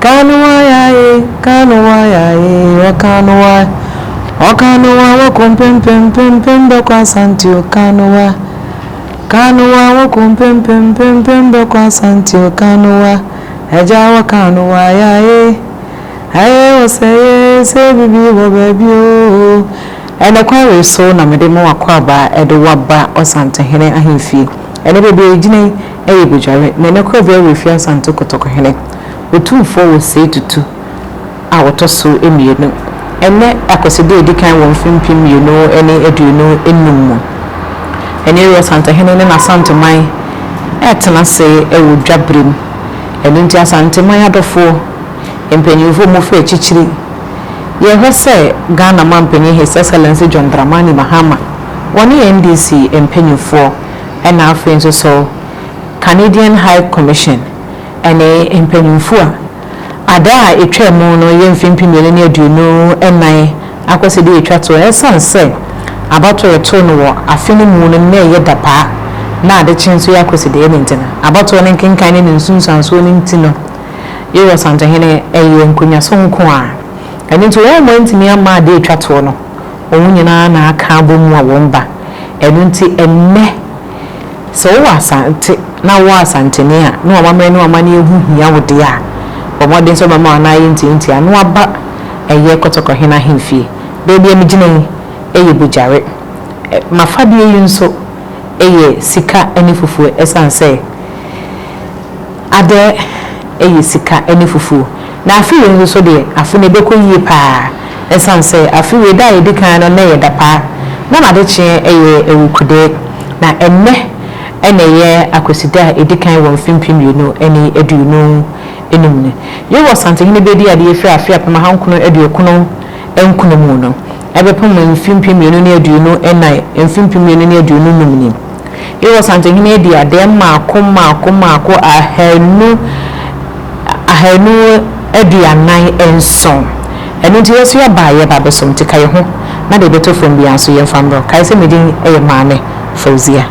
Kanuwa, Okanuwa, wakum pem pem pem pem bekwa santio kanuwa. Kanuwa, wakum pem pem pem pem bekwa santio kanuwa. Ejawa kanuwa yae. Aye oseye se bibi wo baby o. Ene kwa so na mede mo akwaba ede waba osante hene ahemfie. Ene bebe ejine eye bujare. Na ene kwa be refia santo kotoko hene. Otumfou wo sei tutu. A wotoso emienu. Ene akoside edikan won fimpim mienu ene eduenu enum. Ene ro sante hene ne na santo man. Etena se ewo dwabrem. Ene ntia sante man adofo. Empenyufo mo fe chichiri. Ye hwese Ghana mampeni His Excellency John Dramani Mahama. Woni NDC empenyufo ena afen so Canadian High Commission ene empenyufo ada etwa mu no ye mfimpimele ne aduno enan akwaside etwa to esanse abato eto no wo afeni mu no na ye dapa na ade chinso ya kwaside ye ntina abato ne nkenkan ne nsunsanso ne ntino ye wo santa hene eye nkunya sonko a eni to wo mo ntimi ama ade etwa to no onyina na aka abomu a womba eni nti enne so wo asante na wo asante ne a no amamre no amane ehu hia wo de a omodin so mama na yinti anu aba eye kotoko hena hemfie bebi emigine eye bujare mafade yinso eye sika eni fufu esanse ade eye sika eni fufu na afi yinso so de afune beko yie pa esanse afi we da edikan no na ye dapa na na de che eye ewukude na enne ene ye akwasida edikan won fimpim yenu eni eduno enumne ye wo sante hine bedi ade efi afia pema hankuno eduokuno enkuno mu no ebepem mfimpim yenu ne eduno enai mfimpim yenu ne eduno numni ye wo sante hine edi ade maako ahenu eduanan enson enu nti yesu ya ba ye ba besom tika ye ho na de beto from bia so ye famro kai se medin eye maane Fauzia.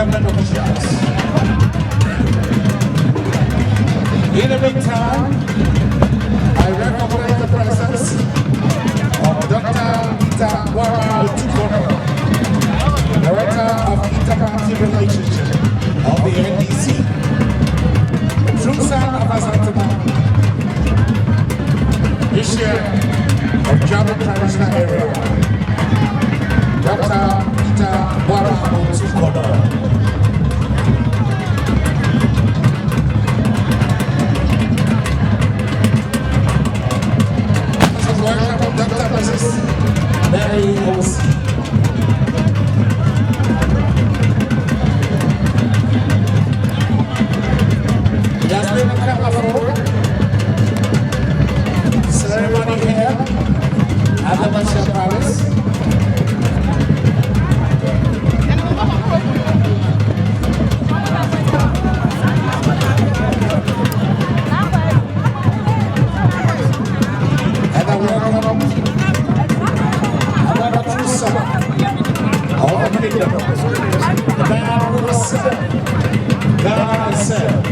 government officials. In the meantime, I recognize the presence of Dr. Otumfou, Director of Interparty Relationship of the NDC, true son of Asantuma, Bishop of Java Traditional Area, Dr. Otumfou. Welcome, Dr. Mrs. Mary Osi. It has been a colorful ceremony here at the National Palace. And I welcome another true son of the kingdom, the man who has served God and served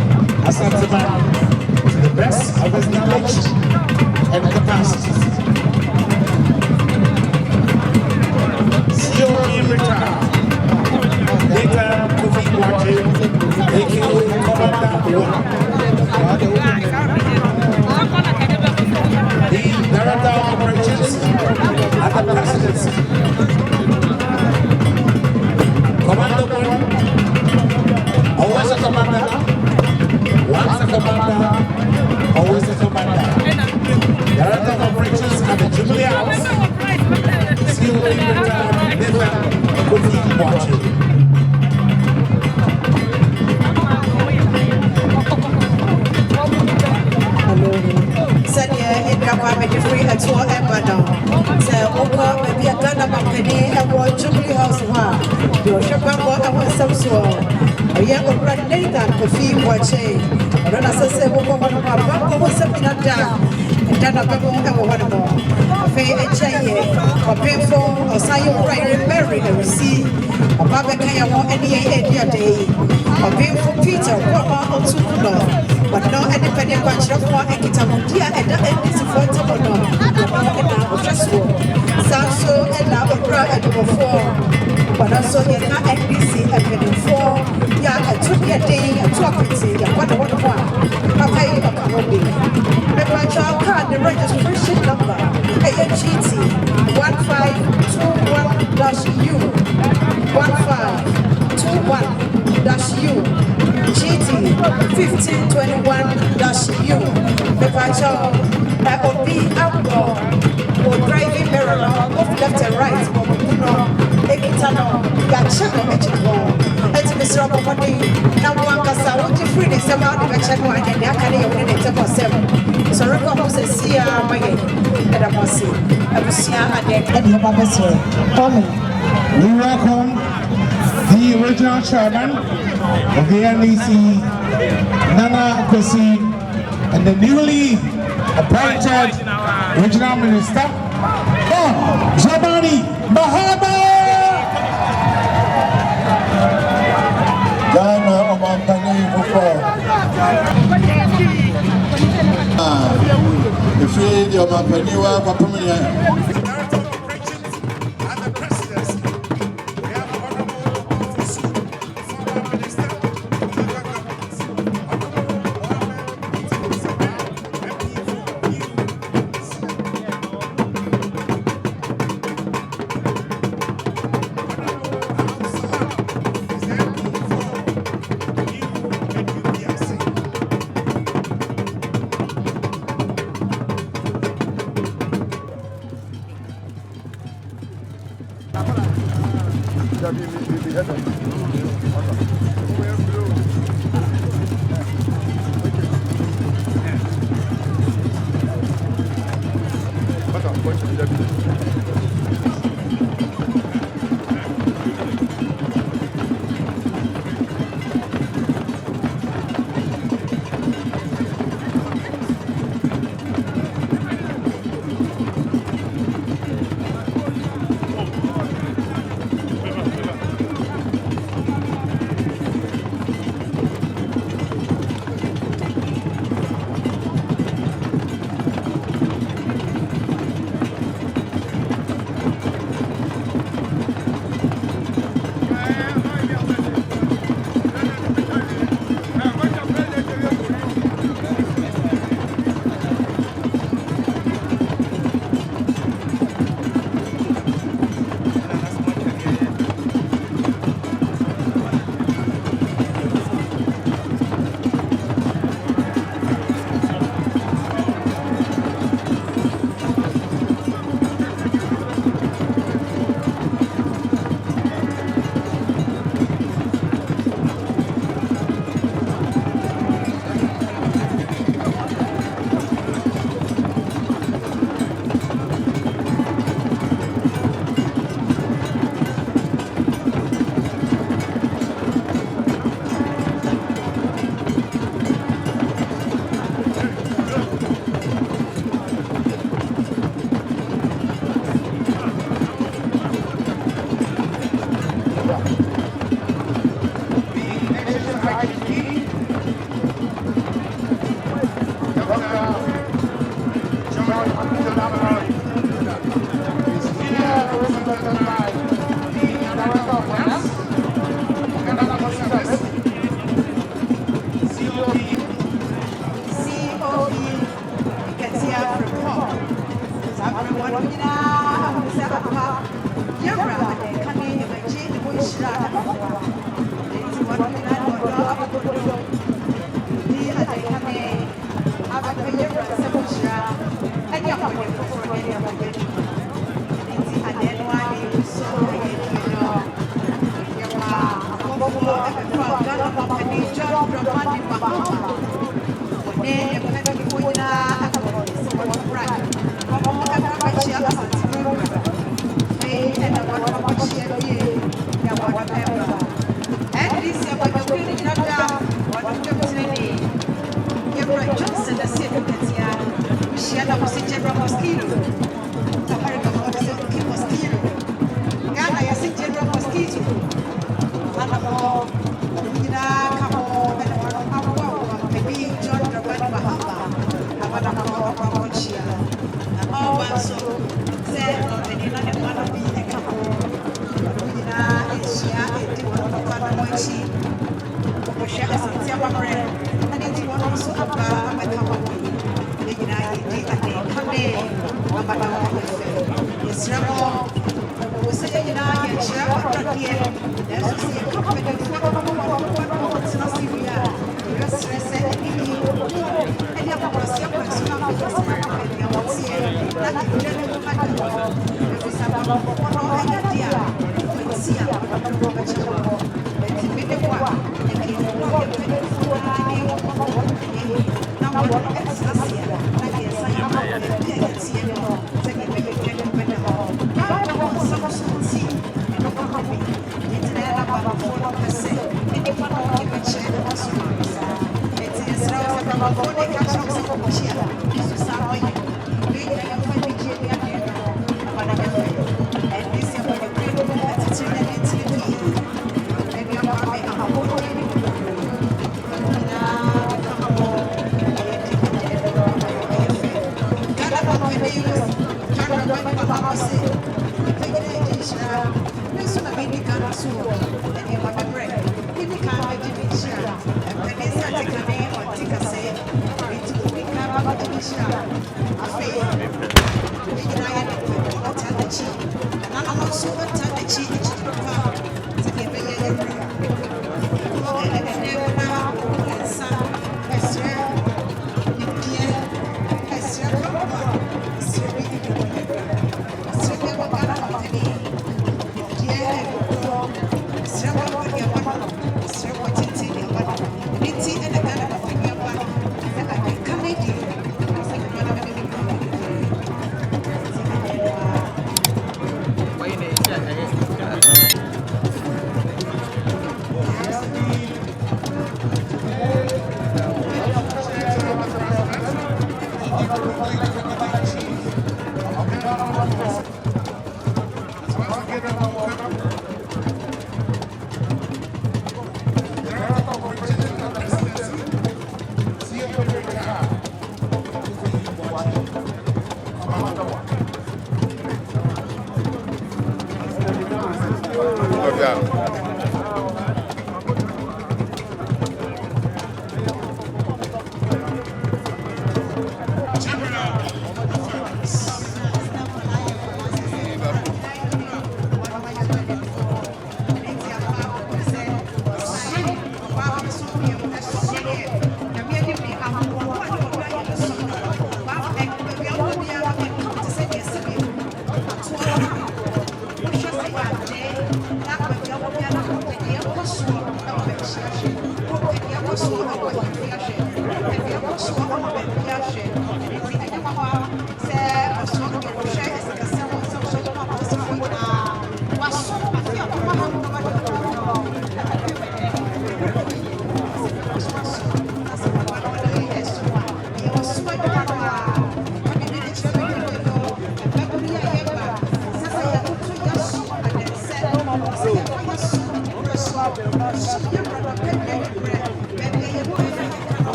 Asantuma to the best of his knowledge and capacity. COE retired, later Kofi Boakye, aka Commander 1. The Director of Operations at the Presidency. Commander 1, always a commander. Once a commander, always a commander. Director of Operations at the Jubilee House. COE retired, later Kofi Boakye. Free at all Ebadan. So, maybe a Ghana company and what Jubilee House one. Your Chicago and what some so. A young brother Nathan for fee watching. When I say, one of my bank was something like that. And then a couple and one more. Pay a chain, or pay for, or sign your right and marry and receive. A Baba Kaya won't any idea day. Or pay for Peter, Papa or Otumfou. But no independent country of one and Kitamudia and the NDC for Tomono. Sanso and now Obra and before. But also in the NDC and before. Yeah, I took your day and talk with you. What a one. Papa, you are coming. The child card, the registration number. AGT 1521-U. 1521-U. GT 1521-U. The child will be outdoor or driving mirror off left and right. Ekitano, Yachako, it's Mr. Body. Now, one can say, what you free this about the Chako and the Akane of the Table 7. So, Rico says, see, and I must see. I will see and the Babassi. We welcome the original chairman of the NDC, Nana AKWASIDE, and the newly appointed regional minister, Jabani Mahama. Ghana Omampani before. If you the Omampani were Papamia.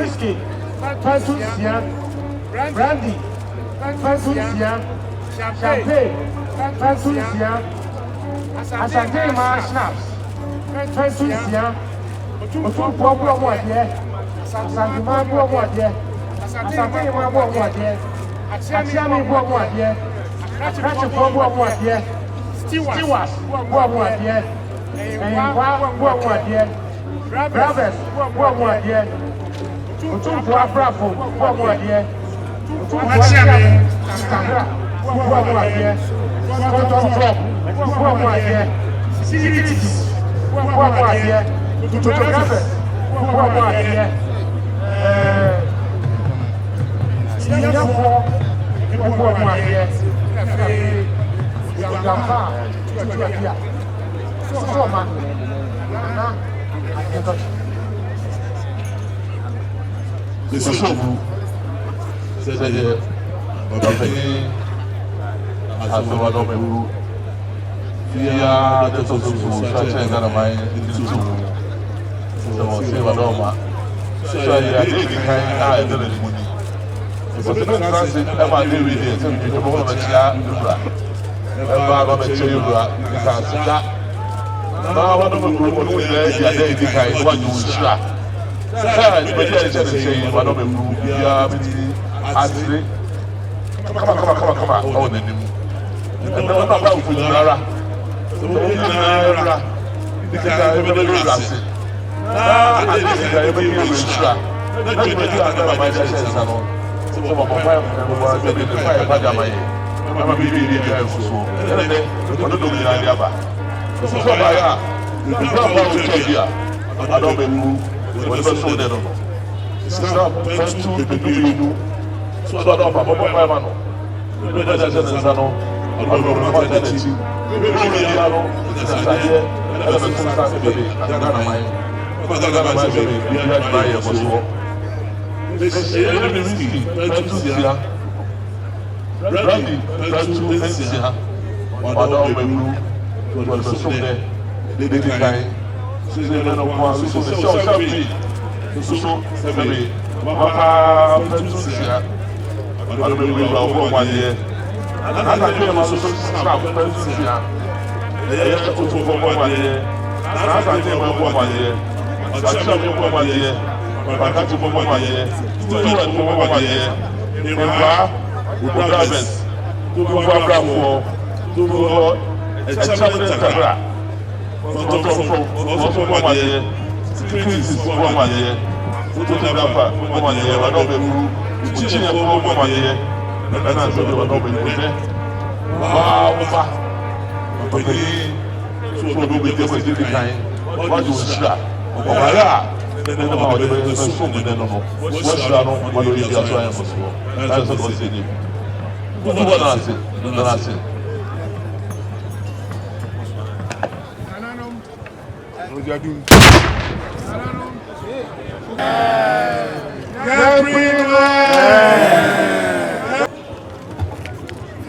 Whiskey, Titus Sian, Brandy, champagne, Asante ma snaps, Otumfou, Otumfou, Asante ma Asante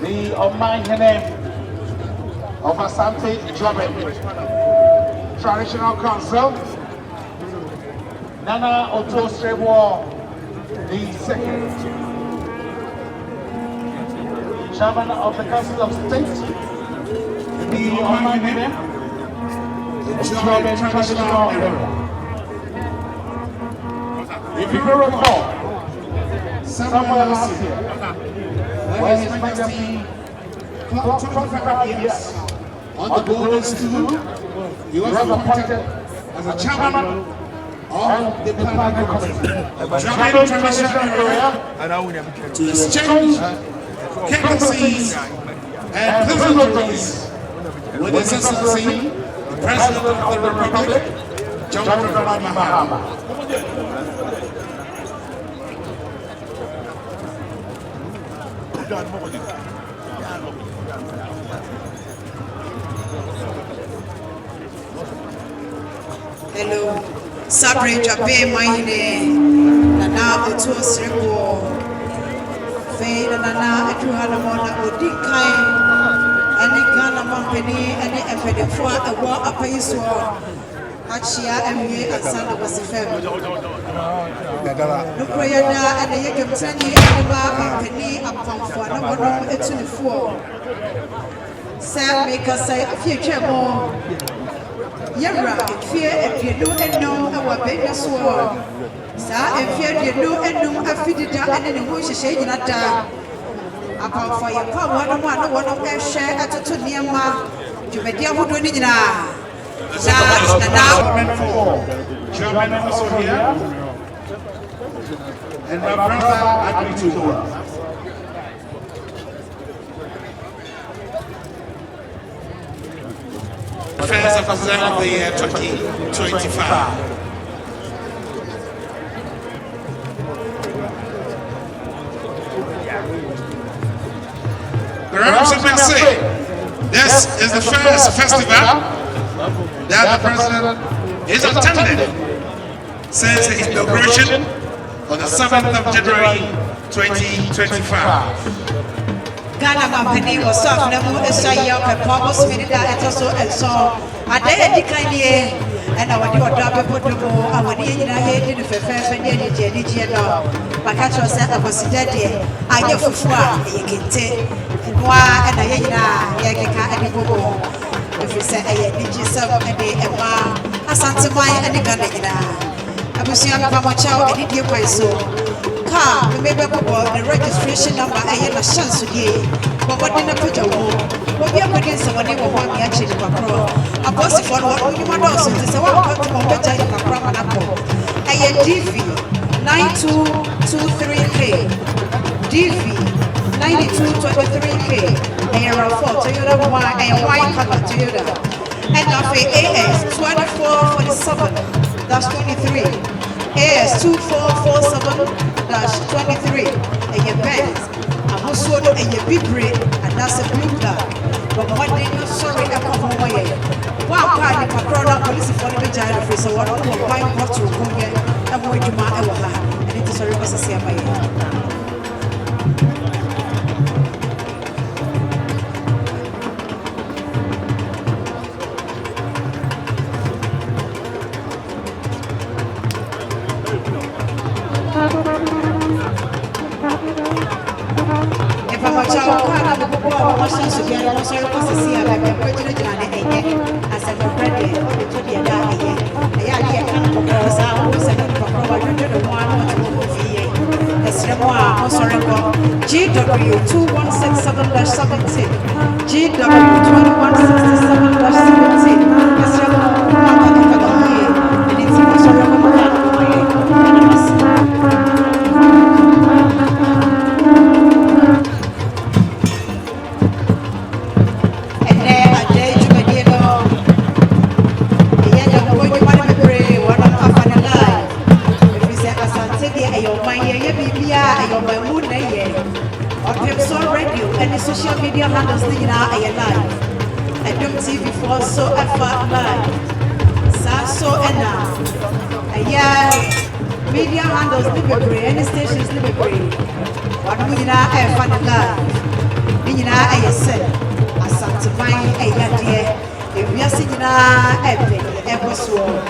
the Oman Hene of Asante Traditional Council, Nana Otumfou, the second Chairman of the Council of State, the Oman Hene of Traditional Area. If you can recall, somewhere last year, when His Majesty clocked 25 years on the golden stool, he was appointed as a chairman of the planning committee. Traveling traditional area to exchange courtesies and pleasantries with His Excellency, the President of the Republic, John Mahama. Hello, Sabre Jabe Mahine, Nana Otumfou, Faye Nana Adruhanamona Odikai, and the Ghana Company, and the Efedefua, a war a pace war. Achia Emmy and Santa was a family. The prayer and the Yakamtani and the Penny upon for number 24. Sam make us say a future more. Yara, fear if you know and know our baby swore. Sir, if you know and know I feed it down and then who's shaking at that. Upon for your power, one of their share at a Tuniama. You may deal with it now. German also here. And my brother agreed to go. First of the year 2025. This is the first festival that the president is attended since his inauguration on the 7th of January 2025. Ghana company was soft, never a say up a purpose minute that also and so. I did decline and I would do a double put the ball. I would eat in a head in the first and then the but catch yourself, I was dead here. I get for you can take why and I can't go. If you say I did yourself a day and I sent to my and the Ghana. I was young about my child and it did my soul. Remember the registration number I have a chance today. But what did I put a wall? What we are putting someone who want me actually to control. A boss for what you want also to say, well, I'm going to tell you about Apple. I had DV 9223K. DV 9223K. And you're a 4 Toyota Y and white color Toyota. And of a AS 2447. That's 23. AS 2447-23. And your bands. I'm also a big red, and that's a blue flag. But one day, no sorry, I come home away. Wow, I can proud police for the giant face. So, what I'm going to go here, I'm going to my ever. And it is sorry, was a see my GW 2167-17, GW 2167-17. Social media handles the live. I don't see before so effort live. So and now. Media handles liberty, any stations liberty. What do you know? I find live. You know, I said, I sat to find a idea. If we are sitting episode.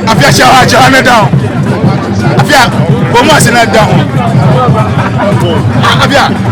Afia Chahana down. Afia, Bomas in that down. Afia.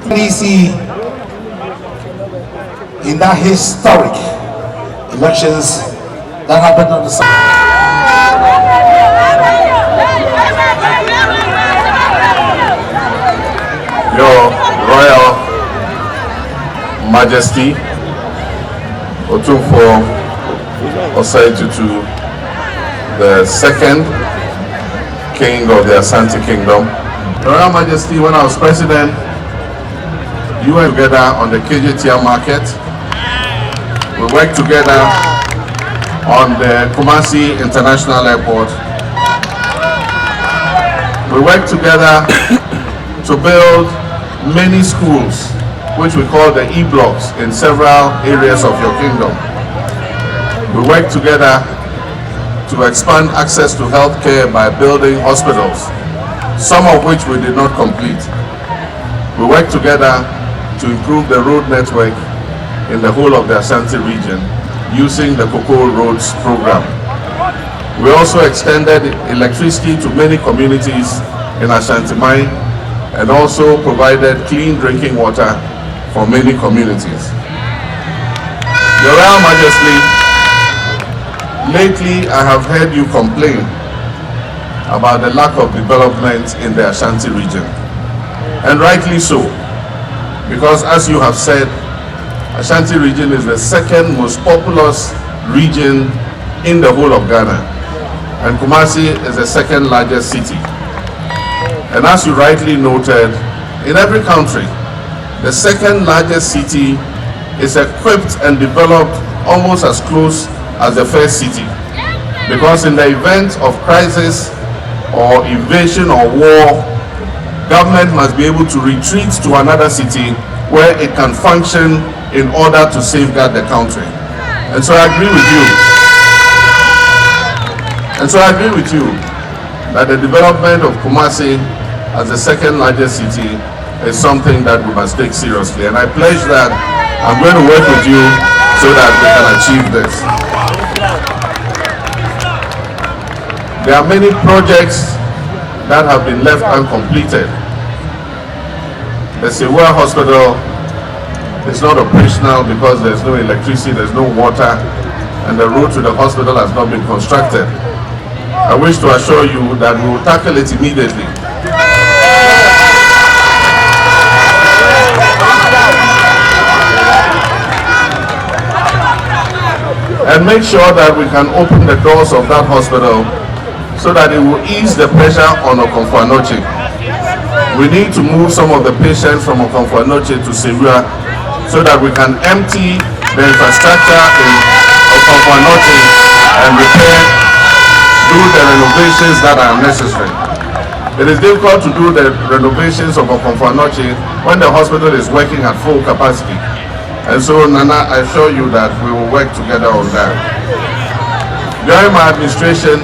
DC in that historic elections that happened on the side. Your Royal Majesty Otumfou Osei-Tutu, the second king of the Asante Kingdom. Your Royal Majesty, when I was president, you were together on the KJTR market. We worked together on the Kumasi International Airport. We worked together to build many schools, which we call the E-blocks, in several areas of your kingdom. We worked together to expand access to healthcare by building hospitals, some of which we did not complete. We worked together to improve the road network in the whole of the Asante region using the Cocoa Roads program. We also extended electricity to many communities in Ashanti Mine and also provided clean drinking water for many communities. Your Royal Majesty, lately I have heard you complain about the lack of development in the Ashanti region, and rightly so, because as you have said, Ashanti region is the second most populous region in the whole of Ghana, and Kumasi is the second largest city. And as you rightly noted, in every country, the second largest city is equipped and developed almost as close as the first city, because in the event of crisis or invasion or war, government must be able to retreat to another city where it can function in order to safeguard the country. And so I agree with you. That the development of Kumasi as the second largest city is something that we must take seriously. And I pledge that I'm going to work with you so that we can achieve this. There are many projects that have been left uncompleted. The Ceremonial Hospital is not operational because there's no electricity, there's no water, and the road to the hospital has not been constructed. I wish to assure you that we will tackle it immediately. And make sure that we can open the doors of that hospital so that it will ease the pressure on Otumfou. We need to move some of the patients from Otumfou to Sevilla so that we can empty the infrastructure in Otumfou and do the renovations that are necessary. It is difficult to do the renovations of Otumfou when the hospital is working at full capacity. And so, Nana, I assure you that we will work together on that. During my administration,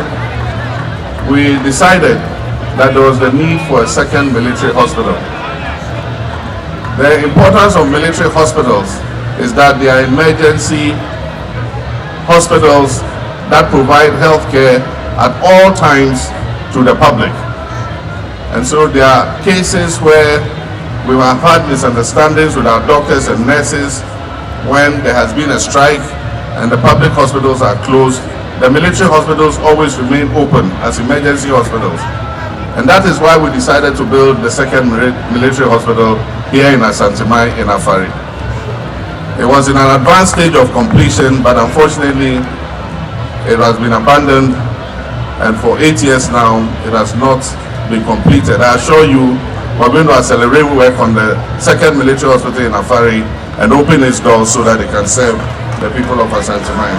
we decided that there was the need for a second military hospital. The importance of military hospitals is that they are emergency hospitals that provide health care at all times to the public. And so there are cases where we have had misunderstandings with our doctors and nurses when there has been a strike and the public hospitals are closed. The military hospitals always remain open as emergency hospitals. And that is why we decided to build the second military hospital here in Asantemai in Afari. It was in an advanced stage of completion, but unfortunately it has been abandoned, and for 8 years now it has not been completed. I assure you, we're going to accelerate work on the second military hospital in Afari and open its doors so that it can serve the people of Asantemai.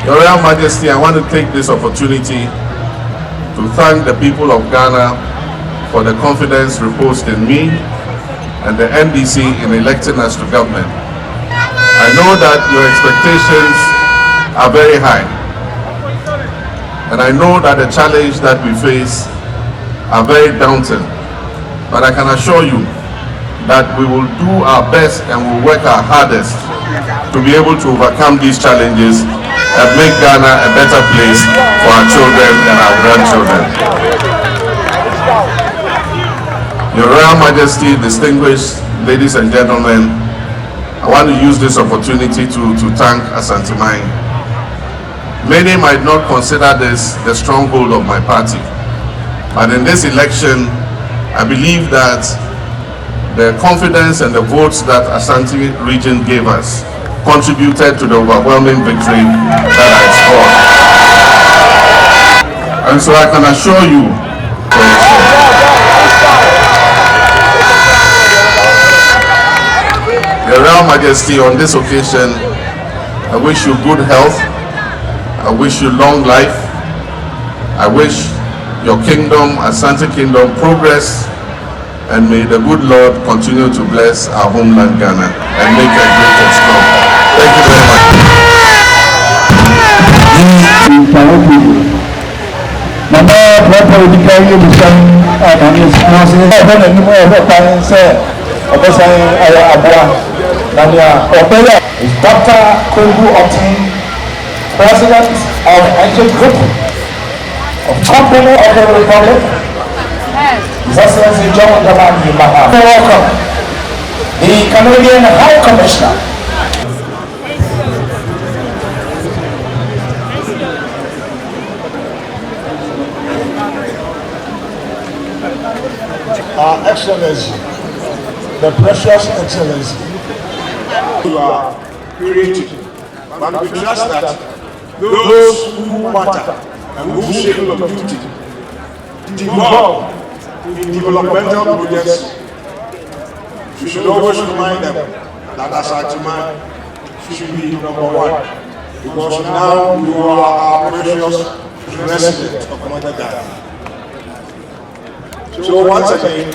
Your Royal Majesty, I want to take this opportunity to thank the people of Ghana for the confidence reposed in me and the NDC in electing us to government. I know that your expectations are very high, and I know that the challenge that we face are very daunting, but I can assure you that we will do our best and will work our hardest to be able to overcome these challenges and make Ghana a better place for our children and our grandchildren. Your Royal Majesty, distinguished ladies and gentlemen, I want to use this opportunity to thank Asantemai. Many might not consider this the stronghold of my party, but in this election, I believe that the confidence and the votes that Asante region gave us contributed to the overwhelming victory that I scored. And so I can assure you, Your Royal Majesty, on this occasion, I wish you good health, I wish you long life, I wish your kingdom, Asante Kingdom, progress, and may the good Lord continue to bless our homeland Ghana and make it great and strong. Thank you very much. Dr. Kongu Otum, President of Angel Group of Company of the Republic, His Excellency John Dramani Mahama. Welcome the Canadian High Commissioner. Our Excellency, the precious Excellency, you are creating, but we trust that those who matter and who shape of duty devolve in developmental projects. We should always remind them that Asantemai should be number one, because now you are our precious resident of Mother Ghana. So once again,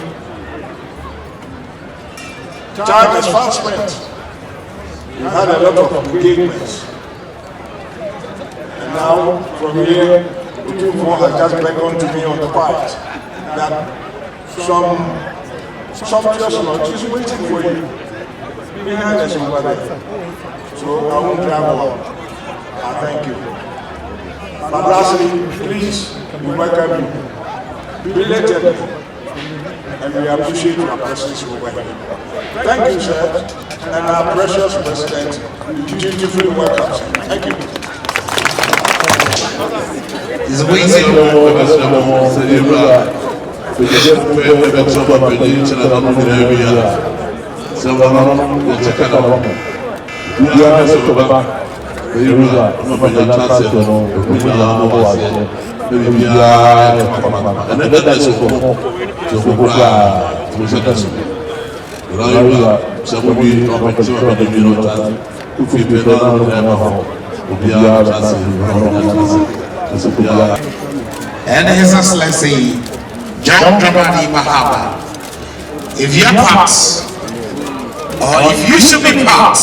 time is fast spent. We had a lot of engagements. And now, from here, Otumfou has just beckoned to me on the part that some sumptuous lunch is waiting for you behind us over there. So I won't travel on. I thank you. But lastly, please, we welcome you. Be elected, and we appreciate your presence over here. Thank you, sir, and our precious president, you dutifully welcome, sir. Thank you. It's waiting for us to celebrate. We just pray that someone will need to know the area. Someone will check it out. We are so bad. We are not by the chance of we are over here. We are and then that's so to set us. Someone will be on the show of the Europe. If we do not have we are and His Excellency John Dramani Mahama, if you're part, or if you should be part,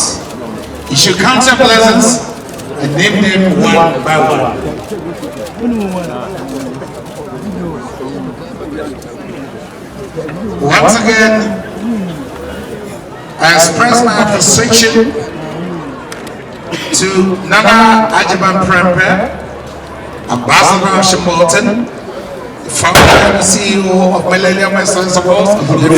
you should count your blessings and name them one by one. Once again, I express my appreciation to Nana Ajiban Prempe, Ambassador Shimbolton, founder and CEO of Millennium Excellence Awards, the